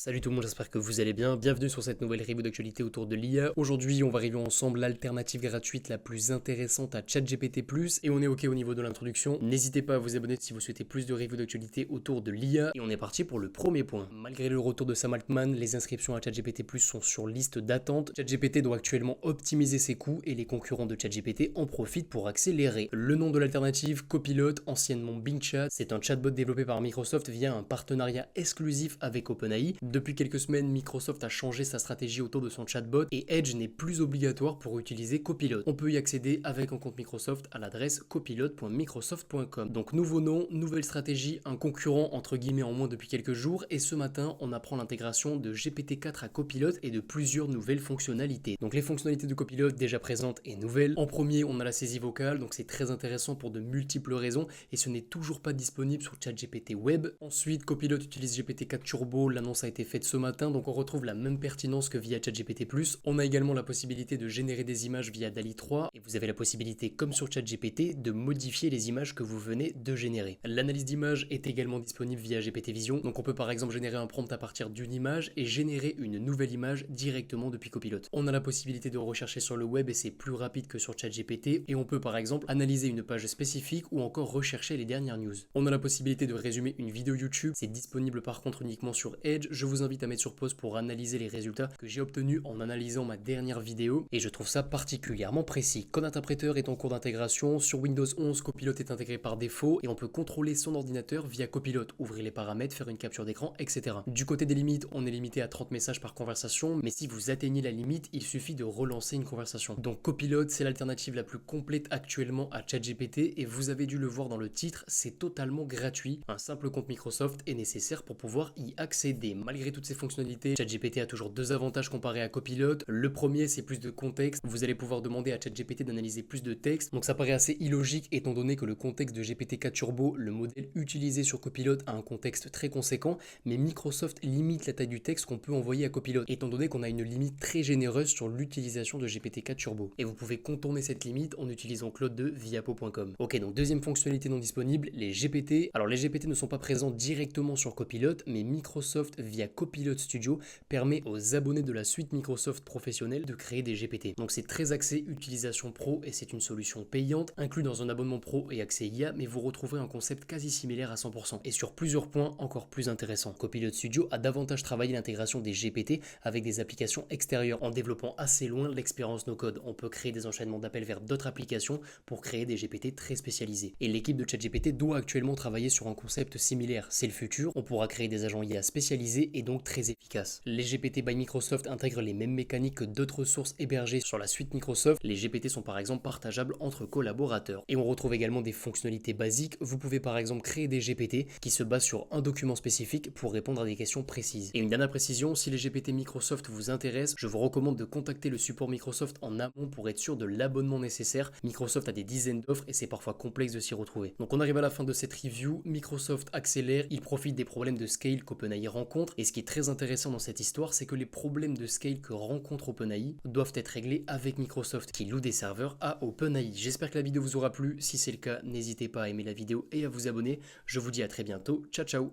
Salut tout le monde, j'espère que vous allez bien. Bienvenue sur cette nouvelle review d'actualité autour de l'IA. Aujourd'hui, on va review ensemble l'alternative gratuite la plus intéressante à ChatGPT+, et on est ok au niveau de l'introduction. N'hésitez pas à vous abonner si vous souhaitez plus de reviews d'actualité autour de l'IA, et on est parti pour le premier point. Malgré le retour de Sam Altman, les inscriptions à ChatGPT+, sont sur liste d'attente. ChatGPT doit actuellement optimiser ses coûts, et les concurrents de ChatGPT en profitent pour accélérer. Le nom de l'alternative, Copilot, anciennement Bing Chat, c'est un chatbot développé par Microsoft via un partenariat exclusif avec OpenAI. Depuis quelques semaines, Microsoft a changé sa stratégie autour de son chatbot et Edge n'est plus obligatoire pour utiliser Copilot. On peut y accéder avec un compte Microsoft à l'adresse copilot.microsoft.com. Donc nouveau nom, nouvelle stratégie, un concurrent entre guillemets en moins depuis quelques jours, et ce matin on apprend l'intégration de GPT-4 à Copilot et de plusieurs nouvelles fonctionnalités. Donc les fonctionnalités de Copilot déjà présentes et nouvelles. En premier, on a la saisie vocale, donc c'est très intéressant pour de multiples raisons et ce n'est toujours pas disponible sur ChatGPT Web. Ensuite, Copilot utilise GPT-4 Turbo, l'annonce a été faite ce matin, donc on retrouve la même pertinence que via ChatGPT+. On a également la possibilité de générer des images via DALL-E 3 et vous avez la possibilité, comme sur ChatGPT, de modifier les images que vous venez de générer. L'analyse d'images est également disponible via GPT Vision, donc on peut par exemple générer un prompt à partir d'une image et générer une nouvelle image directement depuis Copilot. On a la possibilité de rechercher sur le web et c'est plus rapide que sur ChatGPT, et on peut par exemple analyser une page spécifique ou encore rechercher les dernières news. On a la possibilité de résumer une vidéo YouTube, c'est disponible par contre uniquement sur Edge. Je vous invite à mettre sur pause pour analyser les résultats que j'ai obtenus en analysant ma dernière vidéo et je trouve ça particulièrement précis. Code interpréteur est en cours d'intégration. Sur Windows 11, Copilot est intégré par défaut et on peut contrôler son ordinateur via Copilot, ouvrir les paramètres, faire une capture d'écran, etc. Du côté des limites, on est limité à 30 messages par conversation, mais si vous atteignez la limite, il suffit de relancer une conversation. Donc Copilot, c'est l'alternative la plus complète actuellement à ChatGPT et vous avez dû le voir dans le titre, c'est totalement gratuit. Un simple compte Microsoft est nécessaire pour pouvoir y accéder. Malgré toutes ces fonctionnalités, ChatGPT a toujours deux avantages comparés à Copilot. Le premier, c'est plus de contexte. Vous allez pouvoir demander à ChatGPT d'analyser plus de texte. Donc ça paraît assez illogique étant donné que le contexte de GPT-4 Turbo, le modèle utilisé sur Copilot, a un contexte très conséquent, mais Microsoft limite la taille du texte qu'on peut envoyer à Copilot, étant donné qu'on a une limite très généreuse sur l'utilisation de GPT-4 Turbo. Et vous pouvez contourner cette limite en utilisant Claude 2 via Po.com. Ok, donc deuxième fonctionnalité non disponible, les GPT. Alors les GPT ne sont pas présents directement sur Copilot, mais Microsoft via Copilot Studio permet aux abonnés de la suite Microsoft professionnelle de créer des GPT. Donc c'est très axé utilisation pro et c'est une solution payante, inclus dans un abonnement pro et accès IA, mais vous retrouverez un concept quasi similaire à 100%. Et sur plusieurs points encore plus intéressants. Copilot Studio a davantage travaillé l'intégration des GPT avec des applications extérieures, en développant assez loin l'expérience no-code. On peut créer des enchaînements d'appels vers d'autres applications pour créer des GPT très spécialisés. Et l'équipe de ChatGPT doit actuellement travailler sur un concept similaire. C'est le futur, on pourra créer des agents IA spécialisés et donc très efficaces. Les GPT by Microsoft intègrent les mêmes mécaniques que d'autres ressources hébergées sur la suite Microsoft. Les GPT sont par exemple partageables entre collaborateurs. Et on retrouve également des fonctionnalités basiques. Vous pouvez par exemple créer des GPT qui se basent sur un document spécifique pour répondre à des questions précises. Et une dernière précision, si les GPT Microsoft vous intéressent, je vous recommande de contacter le support Microsoft en amont pour être sûr de l'abonnement nécessaire. Microsoft a des dizaines d'offres et c'est parfois complexe de s'y retrouver. Donc on arrive à la fin de cette review. Microsoft accélère, il profite des problèmes de scale qu'OpenAI rencontre, et ce qui est très intéressant dans cette histoire, c'est que les problèmes de scale que rencontre OpenAI doivent être réglés avec Microsoft qui loue des serveurs à OpenAI. J'espère que la vidéo vous aura plu. Si c'est le cas, n'hésitez pas à aimer la vidéo et à vous abonner. Je vous dis à très bientôt. Ciao ciao.